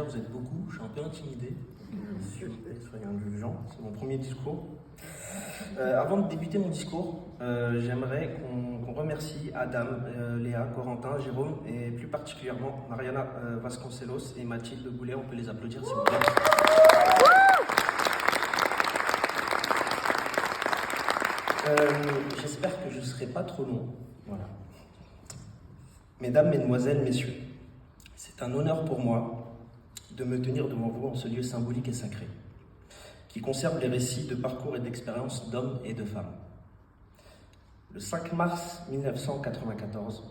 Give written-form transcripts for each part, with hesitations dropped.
vous êtes beaucoup, je suis un peu intimidé. S'il vous plaît, soyez indulgents, c'est mon premier discours. Avant de débuter mon discours, j'aimerais qu'on remercie Adam, Léa, Corentin, Jérôme et plus particulièrement Mariana Vasconcelos et Mathilde Boulet. On peut les applaudir s'il vous plaît. J'espère que je ne serai pas trop long. Voilà. Mesdames, Mesdemoiselles, Messieurs, c'est un honneur pour moi de me tenir devant vous en ce lieu symbolique et sacré, qui conserve les récits de parcours et d'expériences d'hommes et de femmes. Le 5 mars 1994,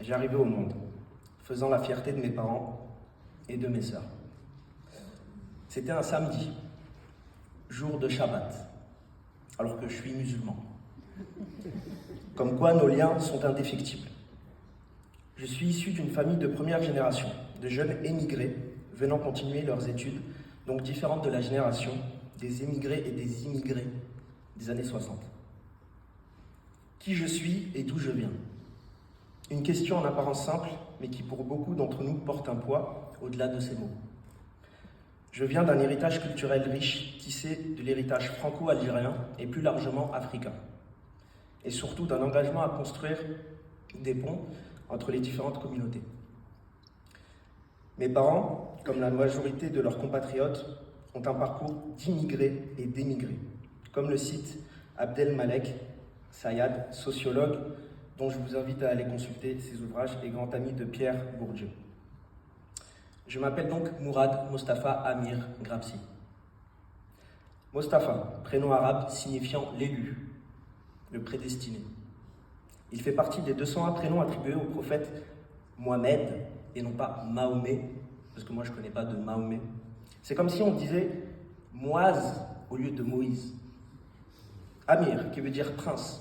j'arrivais au monde, faisant la fierté de mes parents et de mes sœurs. C'était un samedi, jour de Shabbat, alors que je suis musulman. Comme quoi nos liens sont indéfectibles. Je suis issu d'une famille de première génération, de jeunes émigrés venant continuer leurs études, donc différentes de la génération des émigrés et des immigrés des années 60. Qui je suis et d'où je viens? Une question en apparence simple, mais qui pour beaucoup d'entre nous porte un poids au-delà de ces mots. Je viens d'un héritage culturel riche, tissé de l'héritage franco-algérien et plus largement africain. Et surtout d'un engagement à construire des ponts entre les différentes communautés. Mes parents, comme la majorité de leurs compatriotes, ont un parcours d'immigrés et d'émigrés, comme le cite Abdelmalek Sayad, sociologue, dont je vous invite à aller consulter ses ouvrages et grand ami de Pierre Bourdieu. Je m'appelle donc Mourad Mostafa Amir Grabsi. Mostafa, prénom arabe signifiant l'élu, le prédestiné. Il fait partie des 201 prénoms attribués au prophète Mohamed, et non pas Mahomet, parce que moi je ne connais pas de Mahomet. C'est comme si on disait Moaz au lieu de Moïse. Amir, qui veut dire prince.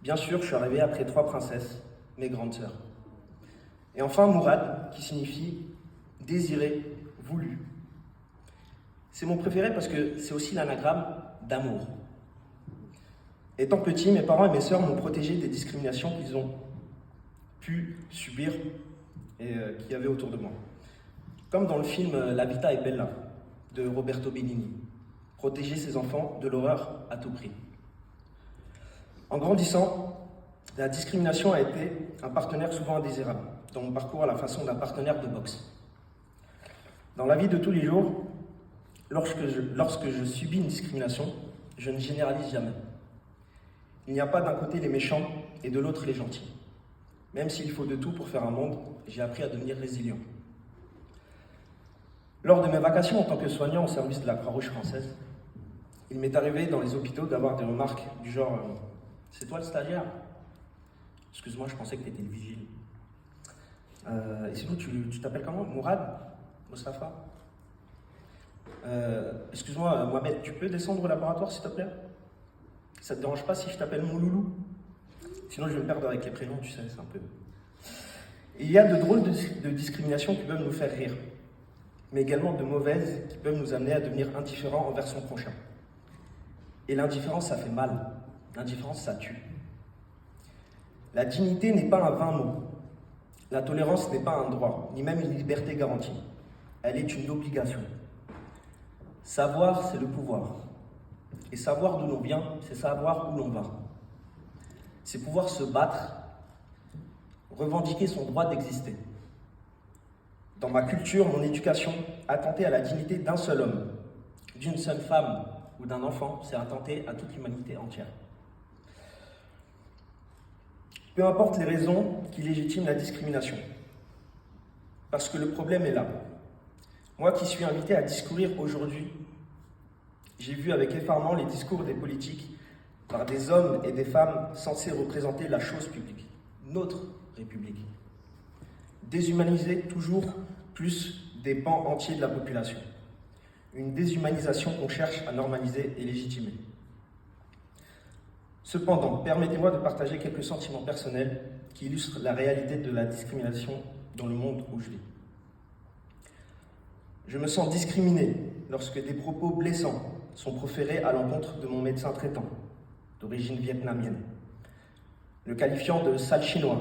Bien sûr, je suis arrivé après 3 princesses, mes grandes sœurs. Et enfin Mourad, qui signifie désiré, voulu. C'est mon préféré parce que c'est aussi l'anagramme d'amour. Étant petit, mes parents et mes sœurs m'ont protégé des discriminations qu'ils ont pu subir et qu'il y avait autour de moi. Comme dans le film La Vita è Bella de Roberto Benigni, protéger ses enfants de l'horreur à tout prix. En grandissant, la discrimination a été un partenaire souvent indésirable dans mon parcours à la façon d'un partenaire de boxe. Dans la vie de tous les jours, lorsque je subis une discrimination, je ne généralise jamais. Il n'y a pas d'un côté les méchants et de l'autre les gentils. Même s'il faut de tout pour faire un monde, j'ai appris à devenir résilient. Lors de mes vacations en tant que soignant au service de la Croix-Rouge française, il m'est arrivé dans les hôpitaux d'avoir des remarques du genre « C'est toi le stagiaire ?»« Excuse-moi, je pensais que tu étais le vigile. Et sinon, tu t'appelles comment? Mourad? Mostafa? Excuse-moi, Mohamed, tu peux descendre au laboratoire s'il te plaît? Ça te dérange pas si je t'appelle mon loulou? Sinon, je vais me perdre avec les prénoms, tu sais, c'est un peu... Il y a de drôles de discriminations qui peuvent nous faire rire, mais également de mauvaises qui peuvent nous amener à devenir indifférents envers son prochain. Et l'indifférence, ça fait mal. L'indifférence, ça tue. La dignité n'est pas un vain mot. La tolérance n'est pas un droit, ni même une liberté garantie. Elle est une obligation. Savoir, c'est le pouvoir. Et savoir d'où l'on vient, c'est savoir où l'on va. C'est pouvoir se battre, revendiquer son droit d'exister. Dans ma culture, mon éducation, attenter à la dignité d'un seul homme, d'une seule femme ou d'un enfant, c'est attenter à toute l'humanité entière. Peu importe les raisons qui légitiment la discrimination, parce que le problème est là. Moi qui suis invité à discourir aujourd'hui, j'ai vu avec effarement les discours des politiques par des hommes et des femmes censés représenter la chose publique, notre République. Déshumaniser toujours plus des pans entiers de la population. Une déshumanisation qu'on cherche à normaliser et légitimer. Cependant, permettez-moi de partager quelques sentiments personnels qui illustrent la réalité de la discrimination dans le monde où je vis. Je me sens discriminé lorsque des propos blessants sont proférés à l'encontre de mon médecin traitant, d'origine vietnamienne, le qualifiant de sale chinois,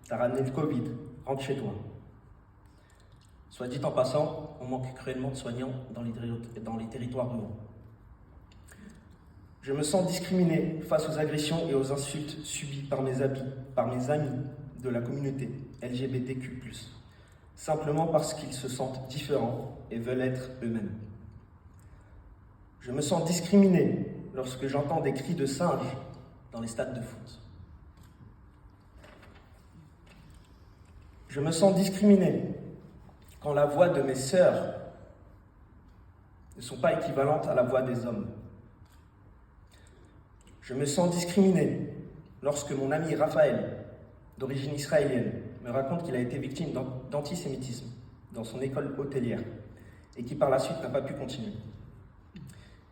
t'as ramené le Covid, rentre chez toi. Soit dit en passant, on manque cruellement de soignants dans les territoires ruraux. Je me sens discriminé face aux agressions et aux insultes subies par mes amis de la communauté LGBTQ+, simplement parce qu'ils se sentent différents et veulent être eux-mêmes. Je me sens discriminé lorsque j'entends des cris de singes dans les stades de foot. Je me sens discriminé quand la voix de mes sœurs ne sont pas équivalentes à la voix des hommes. Je me sens discriminé lorsque mon ami Raphaël, d'origine israélienne, me raconte qu'il a été victime d'antisémitisme dans son école hôtelière et qui par la suite n'a pas pu continuer.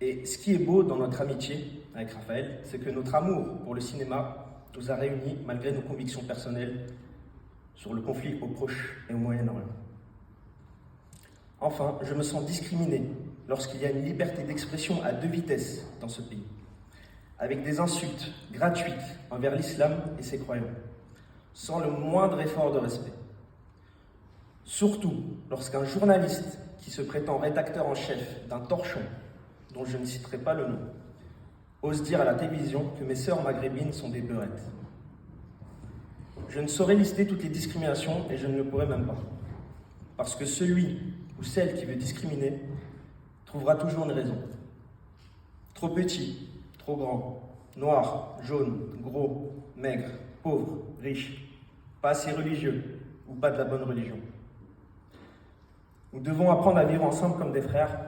Et ce qui est beau dans notre amitié avec Raphaël, c'est que notre amour pour le cinéma nous a réunis malgré nos convictions personnelles sur le conflit au Proche et au Moyen-Orient. Enfin, je me sens discriminé lorsqu'il y a une liberté d'expression à 2 vitesses dans ce pays, avec des insultes gratuites envers l'islam et ses croyants, sans le moindre effort de respect. Surtout lorsqu'un journaliste qui se prétend rédacteur en chef d'un torchon, dont je ne citerai pas le nom, ose dire à la télévision que mes sœurs maghrébines sont des beurettes. Je ne saurais lister toutes les discriminations et je ne le pourrai même pas. Parce que celui ou celle qui veut discriminer trouvera toujours une raison. Trop petit, trop grand, noir, jaune, gros, maigre, pauvre, riche, pas assez religieux ou pas de la bonne religion. Nous devons apprendre à vivre ensemble comme des frères,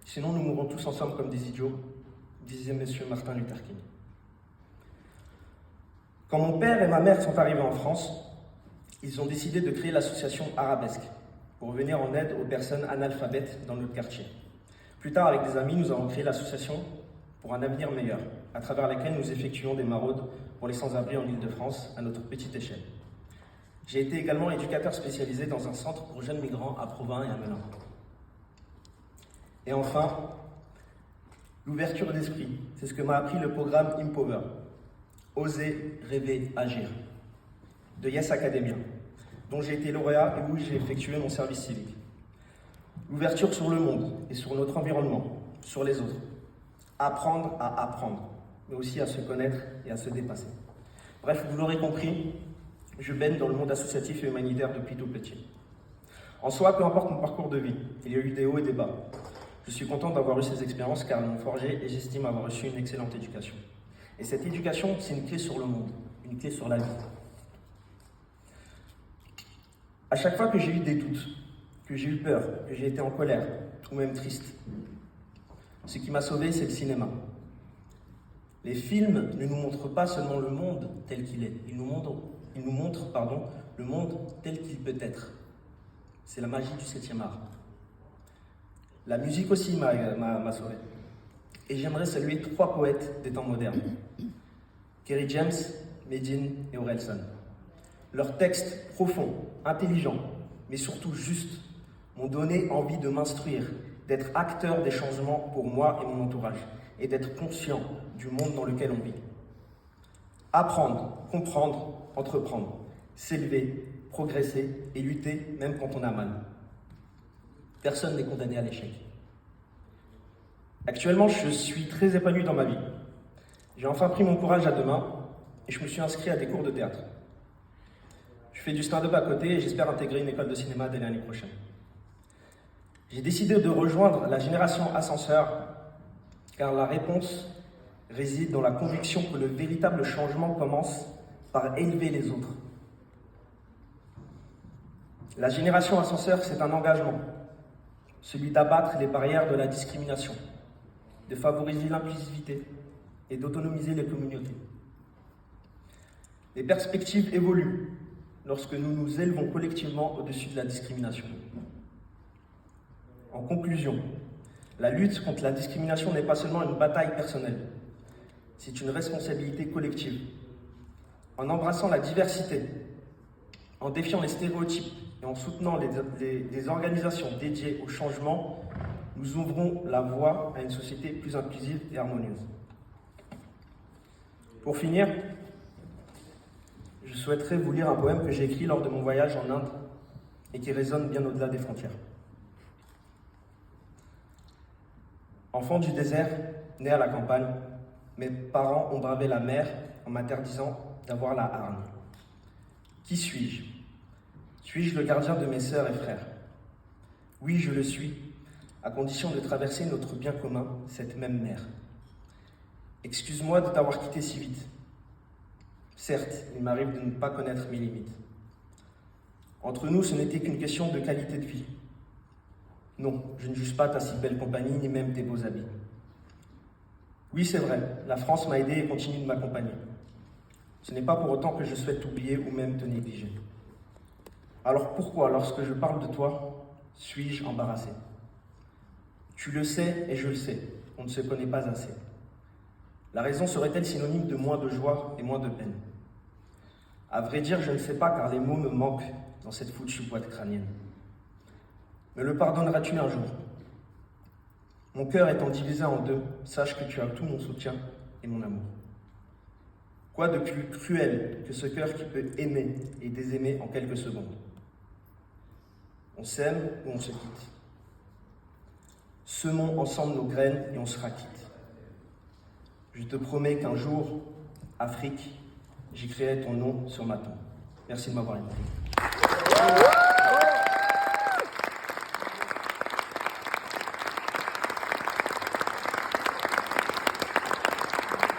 sinon nous mourrons tous ensemble comme des idiots, disait M. Martin Luther King. Quand mon père et ma mère sont arrivés en France, ils ont décidé de créer l'association Arabesque pour venir en aide aux personnes analphabètes dans notre quartier. Plus tard, avec des amis, nous avons créé l'association pour un avenir meilleur, à travers laquelle nous effectuons des maraudes pour les sans-abri en Île-de-France à notre petite échelle. J'ai été également éducateur spécialisé dans un centre pour jeunes migrants à Provins et à Melun. Et enfin, l'ouverture d'esprit, c'est ce que m'a appris le programme Impower, Oser, rêver, agir, de Yes Academia, dont j'ai été lauréat et où j'ai effectué mon service civique. L'ouverture sur le monde et sur notre environnement, sur les autres. Apprendre à apprendre, mais aussi à se connaître et à se dépasser. Bref, vous l'aurez compris, je baigne dans le monde associatif et humanitaire depuis tout petit. En soi, peu importe mon parcours de vie, il y a eu des hauts et des bas. Je suis content d'avoir eu ces expériences car elles m'ont forgé et j'estime avoir reçu une excellente éducation. Et cette éducation, c'est une clé sur le monde, une clé sur la vie. À chaque fois que j'ai eu des doutes, que j'ai eu peur, que j'ai été en colère, ou même triste, ce qui m'a sauvé, c'est le cinéma. Les films ne nous montrent pas seulement le monde tel qu'il est, ils nous montrent le monde tel qu'il peut être. C'est la magie du 7e art. La musique aussi m'a sauvé. Et j'aimerais saluer 3 poètes des temps modernes. Kerry James, Medine et Orelsan. Leurs textes profonds, intelligents, mais surtout justes, m'ont donné envie de m'instruire, d'être acteur des changements pour moi et mon entourage, et d'être conscient du monde dans lequel on vit. Apprendre, comprendre, entreprendre, s'élever, progresser et lutter même quand on a mal. Personne n'est condamné à l'échec. Actuellement, je suis très épanoui dans ma vie. J'ai enfin pris mon courage à 2 mains et je me suis inscrit à des cours de théâtre. Je fais du stand-up à côté et j'espère intégrer une école de cinéma dès l'année prochaine. J'ai décidé de rejoindre la génération ascenseur car la réponse réside dans la conviction que le véritable changement commence par élever les autres. La génération ascenseur, c'est un engagement, celui d'abattre les barrières de la discrimination, de favoriser l'inclusivité et d'autonomiser les communautés. Les perspectives évoluent lorsque nous nous élevons collectivement au-dessus de la discrimination. En conclusion, la lutte contre la discrimination n'est pas seulement une bataille personnelle, c'est une responsabilité collective. En embrassant la diversité, en défiant les stéréotypes et en soutenant les organisations dédiées au changement, nous ouvrons la voie à une société plus inclusive et harmonieuse. Pour finir, je souhaiterais vous lire un poème que j'ai écrit lors de mon voyage en Inde et qui résonne bien au-delà des frontières. Enfant du désert, né à la campagne, mes parents ont bravé la mer en m'interdisant d'avoir la hargne. Qui suis-je? Suis-je le gardien de mes sœurs et frères? Oui, je le suis, à condition de traverser notre bien commun, cette même mer. Excuse-moi de t'avoir quitté si vite. Certes, il m'arrive de ne pas connaître mes limites. Entre nous, ce n'était qu'une question de qualité de vie. Non, je ne juge pas ta si belle compagnie, ni même tes beaux habits. Oui, c'est vrai, la France m'a aidé et continue de m'accompagner. Ce n'est pas pour autant que je souhaite t'oublier ou même te négliger. Alors pourquoi, lorsque je parle de toi, suis-je embarrassé? Tu le sais et je le sais, on ne se connaît pas assez. La raison serait-elle synonyme de moins de joie et moins de peine? À vrai dire, je ne sais pas car les mots me manquent dans cette foutue boîte crânienne. Me le pardonneras-tu un jour? Mon cœur étant divisé en deux, sache que tu as tout mon soutien et mon amour. Quoi de plus cruel que ce cœur qui peut aimer et désaimer en quelques secondes? On s'aime ou on se quitte. Semons ensemble nos graines et on sera quitte. Je te promets qu'un jour, Afrique, j'écrirai ton nom sur ma tombe. Merci de m'avoir écouté.